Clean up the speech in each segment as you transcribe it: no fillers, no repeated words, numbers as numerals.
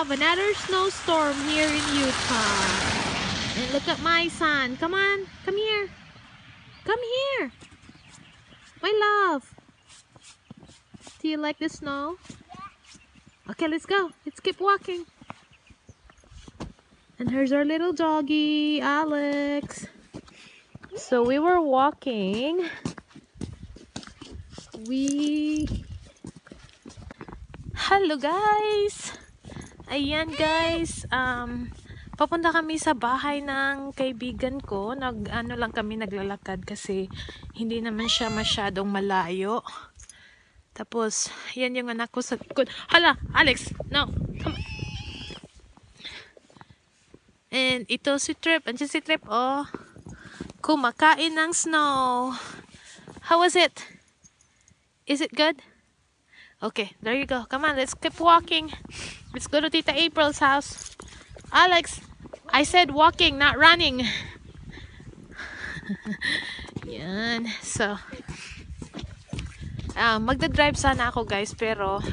have another snowstorm here in Utah. And look at my son. Come on, come here. Come here. My love. Do you like the snow? Okay, let's go. Let's keep walking. And here's our little doggy, Alex. So we were walking. Hello guys! Ayan guys, papunta kami sa bahay ng kaibigan ko. Ano lang kami naglalakad kasi hindi naman siya masyadong malayo. Tapos, yan yung anak ko sa likod. Hala, Alex! No! Come on. And ito si Trip. Andiyan si Trip, oh. Kumakain ng snow. How was it? Is it good? Okay, there you go. Come on, let's keep walking. Let's go to Tita April's house. Alex, I said walking, not running. Yan. So, magdadrive sana ako guys, pero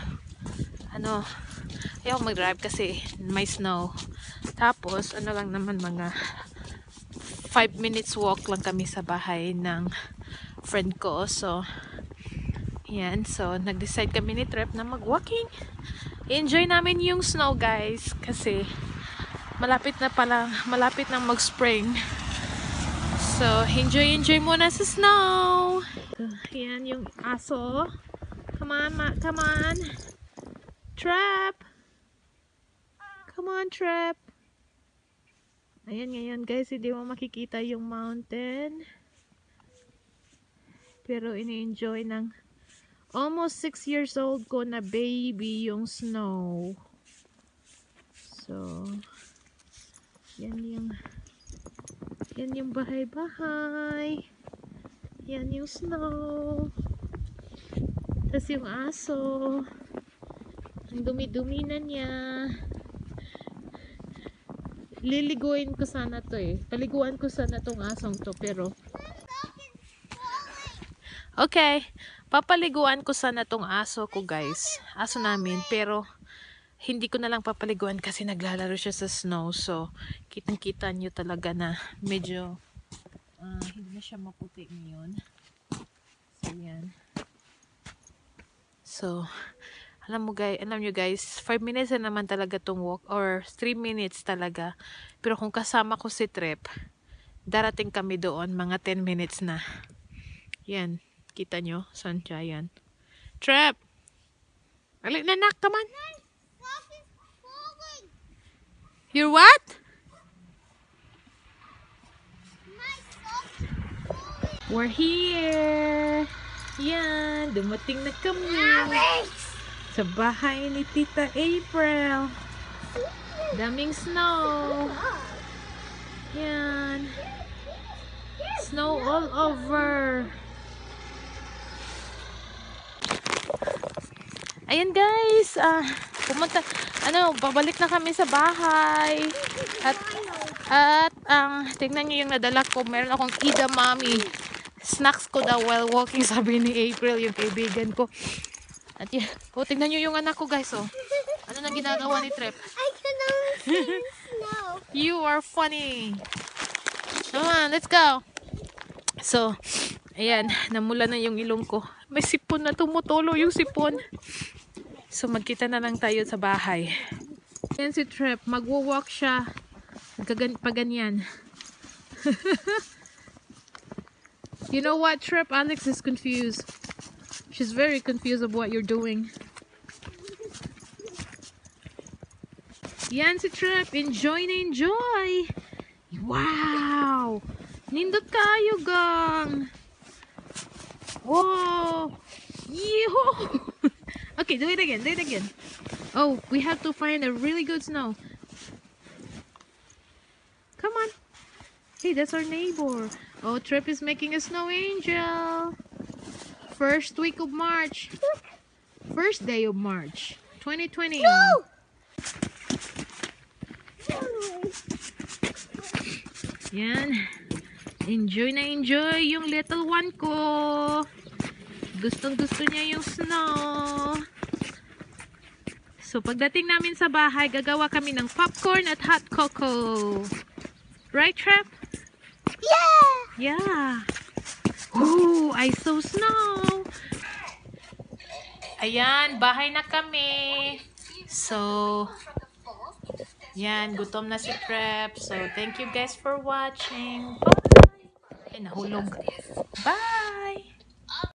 ayaw magdrive kasi may snow. Tapos, lang naman, mga 5 minutes walk lang kami sa bahay ng friend ko. So, yan. So, nag-decide kami ni Trip na mag-walking. Enjoy namin yung snow guys, kasi malapit nang mag-spring. So, enjoy muna sa snow. Yan yung aso. Come on, come on. Trap. Come on, Trap. Ayan ngayon guys, hindi mo makikita yung mountain. Pero ini-enjoy ng almost 6 years old ko na baby yung snow. So, yan yung bahay-bahay. Yan yung snow. Tapos yung aso. Ang dumi-dumi na niya. Liliguin ko sana to eh. Paliguan ko sana tong asong to, pero okay. Papaliguan ko sana tong aso ko guys. Aso namin. Pero hindi ko na lang papaliguan kasi naglalaro siya sa snow. So, kitang-kita nyo talaga na medyo hindi na siya maputi ngayon. So, yan. So, alam nyo guys, 5 minutes na naman talaga tong walk. Or 3 minutes talaga. Pero kung kasama ko si Trip, darating kami doon mga 10 minutes na. Yan. Kita nyo? Saan siya yan? Trap! Alik na nak, come on! You're what? We're here! Yan! Dumating na kami sa bahay ni Tita April. Daming snow. Yan. Snow all over. Ayan guys, babalik na kami sa bahay. At tingnan nyo yung nadala ko. Meron akong edamame. Snacks ko daw while walking, sabi ni April, yung kaibigan ko. At yun, tingnan nyo yung anak ko guys, oh. Ano nang ginagawa ni Trip? I can only see snow. You are funny. Come on, let's go. So, ayan, namula na yung ilong ko. May sipon na tumutulo yung sipon. So, magkita na lang tayo sa bahay. Ayan si Trip, magwo-walk siya. Paganyan. You know what, Trip? Alex is confused. She's very confused of what you're doing. Yan si Trip. Enjoy na enjoy. Wow! Nindot kayo, gang. Whoa! Yoo! Okay, do it again. Do it again. Oh, we have to find a really good snow. Come on. Hey, that's our neighbor. Oh, Trip is making a snow angel. First week of March. First day of March. 2020. No! Yan. Enjoy na enjoy yung little one ko. Gustong gusto niya yung snow. So, pagdating namin sa bahay, gagawa kami ng popcorn at hot cocoa. Right, Trap? Yeah! Yeah. Ooh, I saw snow. Ayan, bahay na kami. So, yan, gutom na si Trap. So, thank you guys for watching. Bye! Ay, nahulog. Bye!